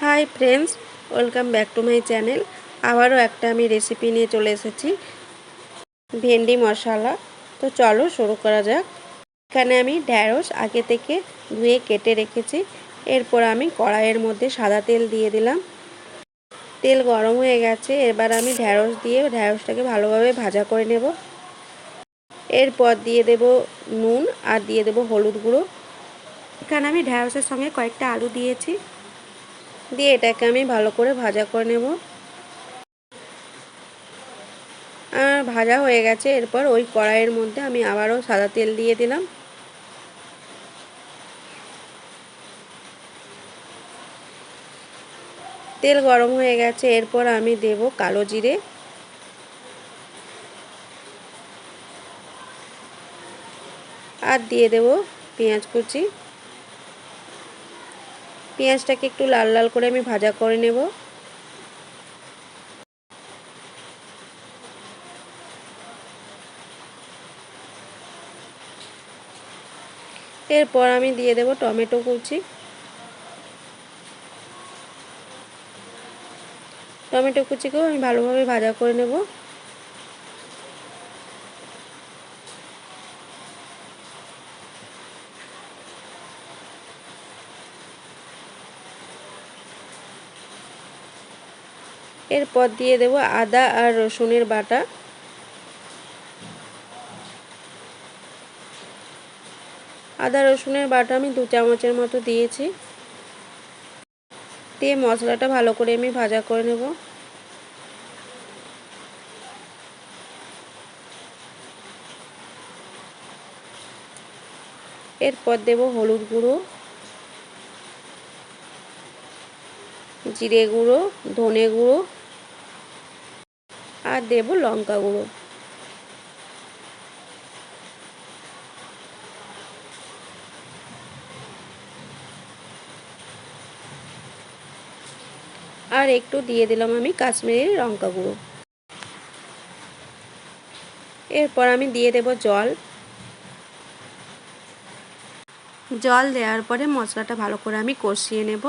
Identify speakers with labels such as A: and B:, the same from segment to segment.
A: Hi friends, welcome back to my channel. আবারও একটা আমি রেসিপি নিয়ে চলে এসেছি, ভেন্ডি মশলা। তো চলো শুরু করা যাক। এখানে আমি ঢ্যাঁড়স আগে থেকে ধুয়ে কেটে রেখেছি। এরপর আমি কড়াইয়ের মধ্যে সাদা তেল দিয়ে দিলাম। তেল গরম হয়ে গেছে, এবার আমি ঢ্যাঁড়স দিয়ে ঢ্যাঁড়সটাকে ভালোভাবে ভাজা করে নেব। এরপর দিয়ে দেব নুন আর দিয়ে দেব হলুদ গুঁড়ো। এখানে আমি ঢ্যাঁড়সের সঙ্গে কয়েকটা আলু দিয়েছি, দিয়ে এটাকে আমি ভালো করে ভাজা করে নেব। আর ভাজা হয়ে গেছে, এরপর ওই কড়াইয়ের মধ্যে আমি আবারও সাদা তেল দিয়ে দিলাম। তেল গরম হয়ে গেছে, এরপর আমি দেব কালো জিরে আর দিয়ে দেব পেঁয়াজ কুচি। পেঁয়াজটাকে একটু লাল লাল করে আমি ভাজা করে নেব। এরপর আমি দিয়ে দেব টমেটো কুচি। টমেটো কুচিকেও আমি ভালোভাবে ভাজা করে নেব। এরপর দিয়ে দেব আদা আর রসুনের বাটা। আদা রসুনের বাটা আমি 2 চামচের মতো দিয়েছি। দিয়ে মশলাটা ভালো করে আমি ভাজা করে নেব। এরপর দেব হলুদ গুঁড়ো, জিরে গুঁড়ো, ধনে গুঁড়ো আর দেব লঙ্কা গুঁড়ো। আর একটু দিয়ে দিলাম আমি কাশ্মীরি লঙ্কা গুঁড়ো। এরপর আমি দিয়ে দেব জল। জল দেওয়ার পরে মশলাটা ভালো করে আমি কষিয়ে নেব।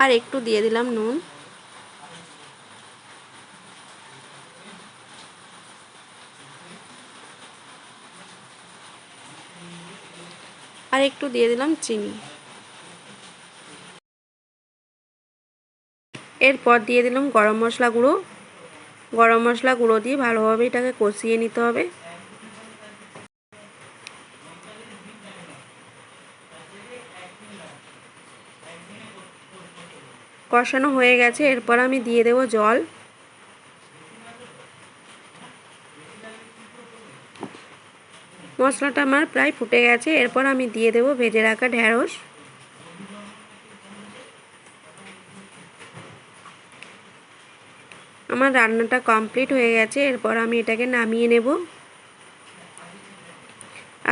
A: আর একটু দিয়ে দিলাম নুন। আর একটু দিয়ে দিলাম চিনি। এরপর দিয়ে দিলাম গরম মশলা গুঁড়ো। গরম মশলা গুঁড়ো দিয়ে ভালোভাবে এটাকে কষিয়ে নিতে হবে। কষানো হয়ে গেছে, এরপর আমি দিয়ে দেব জল। মশলাটা আমার প্রায় ফুটে গেছে, এরপর আমি দিয়ে দেব ভেজে রাখা ঢ্যাঁড়স। আমার রান্নাটা কমপ্লিট হয়ে গেছে, এরপর আমি এটাকে নামিয়ে নেব।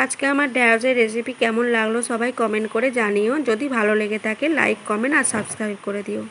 A: আজকে আমার ঢ্যাঁড়সের রেসিপি কেমন লাগলো সবাই কমেন্ট করে জানিও। যদি ভালো লেগে থাকে লাইক, কমেন্ট আর সাবস্ক্রাইব করে দিও।